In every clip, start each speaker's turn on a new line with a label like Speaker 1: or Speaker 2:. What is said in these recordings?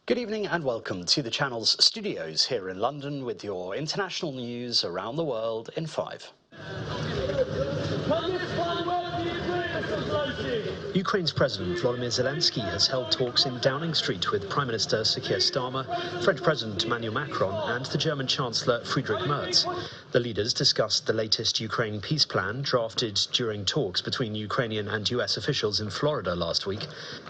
Speaker 1: Good evening and welcome to the channel's studios here in London with your international news around the world in 5. Ukraine's President Volodymyr Zelensky has held talks in Downing Street with Prime Minister Keir Starmer, French President Emmanuel Macron and the German Chancellor Friedrich Merz. The leaders discussed the latest Ukraine peace plan drafted during talks between Ukrainian and US officials in Florida last week.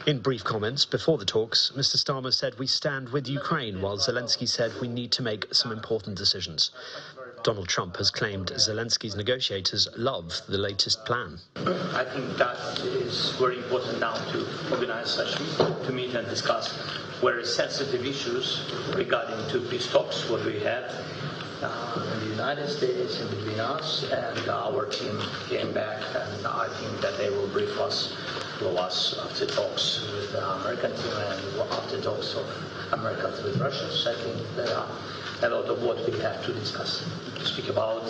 Speaker 1: In brief comments before the talks, Mr. Starmer said we stand with Ukraine, while Zelensky said we need to make some important decisions. Donald Trump has claimed Zelensky's negotiators love the latest plan.
Speaker 2: I think that is very important now to organize such to meet and discuss very sensitive issues regarding to peace talks, what we had in the United States and between us, and our team came back, and I think that they will brief us after talks with the American team and after talks of America with Russia. So I think there are a lot of what we have to discuss, to speak about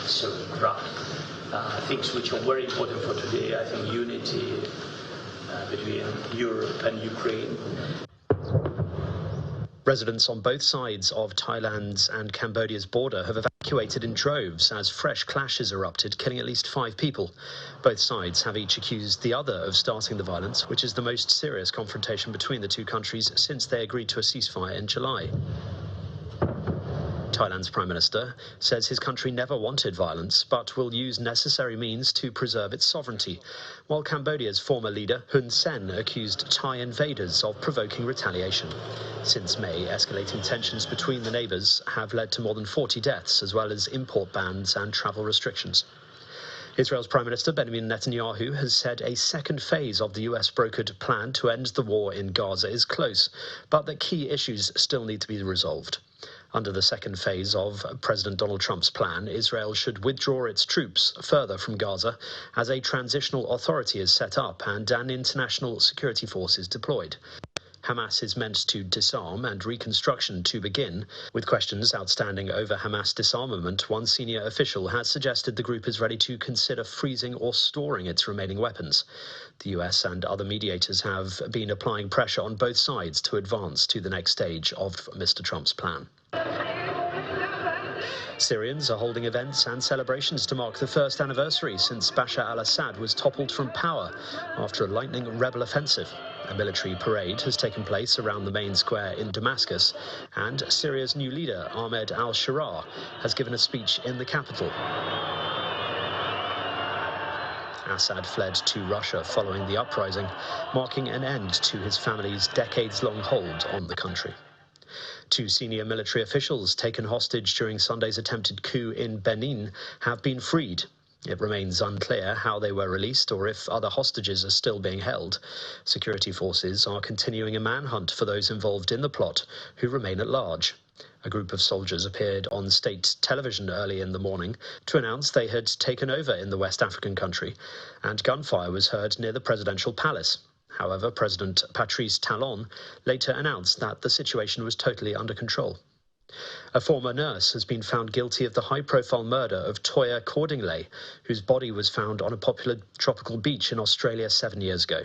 Speaker 2: certain things which are very important for today. I think unity between Europe and Ukraine.
Speaker 1: Residents on both sides of Thailand's and Cambodia's border have evacuated in droves as fresh clashes erupted, killing at least 5 people. Both sides have each accused the other of starting the violence, which is the most serious confrontation between the two countries since they agreed to a ceasefire in July. Thailand's Prime Minister says his country never wanted violence, but will use necessary means to preserve its sovereignty, while Cambodia's former leader, Hun Sen, accused Thai invaders of provoking retaliation. Since May, escalating tensions between the neighbours have led to more than 40 deaths, as well as import bans and travel restrictions. Israel's Prime Minister Benjamin Netanyahu has said a second phase of the US-brokered plan to end the war in Gaza is close, but that key issues still need to be resolved. Under the second phase of President Donald Trump's plan, Israel should withdraw its troops further from Gaza as a transitional authority is set up and an international security force is deployed. Hamas is meant to disarm and reconstruction to begin. With questions outstanding over Hamas disarmament, one senior official has suggested the group is ready to consider freezing or storing its remaining weapons. The US and other mediators have been applying pressure on both sides to advance to the next stage of Mr. Trump's plan. Syrians are holding events and celebrations to mark the first anniversary since Bashar al-Assad was toppled from power after a lightning rebel offensive. A military parade has taken place around the main square in Damascus, and Syria's new leader, Ahmed al-Sharaa, has given a speech in the capital. Assad fled to Russia following the uprising, marking an end to his family's decades-long hold on the country. 2 senior military officials taken hostage during Sunday's attempted coup in Benin have been freed. It remains unclear how they were released or if other hostages are still being held. Security forces are continuing a manhunt for those involved in the plot, who remain at large. A group of soldiers appeared on state television early in the morning to announce they had taken over in the West African country, and gunfire was heard near the presidential palace. However, President Patrice Talon later announced that the situation was totally under control. A former nurse has been found guilty of the high-profile murder of Toya Cordingley, whose body was found on a popular tropical beach in Australia 7 years ago.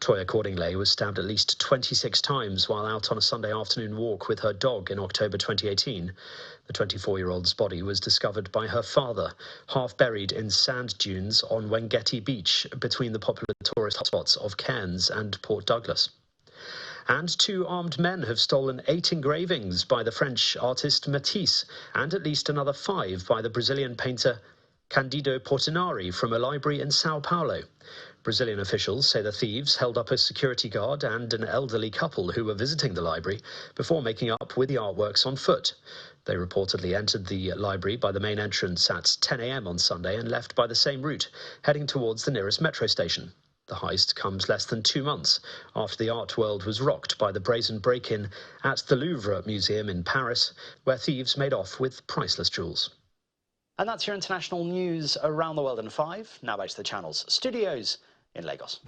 Speaker 1: Toya Cordingley was stabbed at least 26 times while out on a Sunday afternoon walk with her dog in October 2018. The 24-year-old's body was discovered by her father, half buried in sand dunes on Wengeti Beach between the popular tourist hotspots of Cairns and Port Douglas. And 2 armed men have stolen 8 engravings by the French artist Matisse, and at least another 5 by the Brazilian painter Candido Portinari from a library in Sao Paulo. Brazilian officials say the thieves held up a security guard and an elderly couple who were visiting the library before making up with the artworks on foot. They reportedly entered the library by the main entrance at 10 a.m. on Sunday and left by the same route, heading towards the nearest metro station. The heist comes less than 2 months after the art world was rocked by the brazen break-in at the Louvre Museum in Paris, where thieves made off with priceless jewels. And that's your international news around the world in 5. Now back to the channel's studios in Lagos.